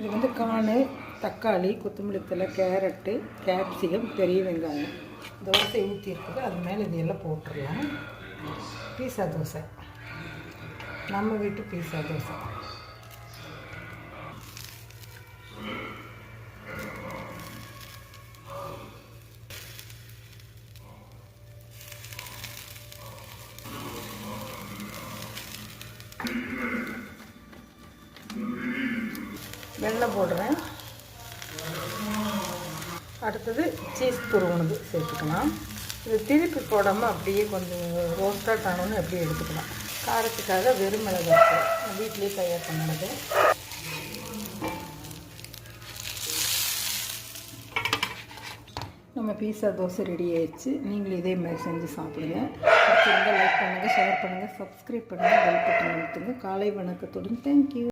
இது வந்து கார்னு, தக்காளி, கொத்தமல்லி தழை, கேரட்டு, கேப்சிகம், பெரிய வெங்காயம் தோசை ஊற்றி இருக்குது. அது மேலே இது எல்லாம் போட்டுடலாம். பீஸா தோசை, நம்ம வீட்டு பீஸா தோசை. வெல்லம் போடுறேன். அடுத்தது சீஸ் துருவனது சேர்த்துக்கலாம். இது திருப்பி போடாமல் அப்படியே கொஞ்சம் ரோஸ்டாக ஆனோன்னு அப்படியே எடுத்துக்கலாம். காரத்துக்காக வெறும் மிளகாய் வீட்டிலேயே தயார் பண்ணினது. நம்ம பீஸா தோசை ரெடி ஆயிடுச்சு. நீங்களும் இதே மாதிரி செஞ்சு சாப்பிடுங்க. பிடிச்சிருந்தால் லைக் பண்ணுங்கள், ஷேர் பண்ணுங்கள், சப்ஸ்கிரைப் பண்ணுங்கள், பெல் பட்டன் அழுத்துங்க. காலை வணக்கத்துடன் தேங்க்யூ.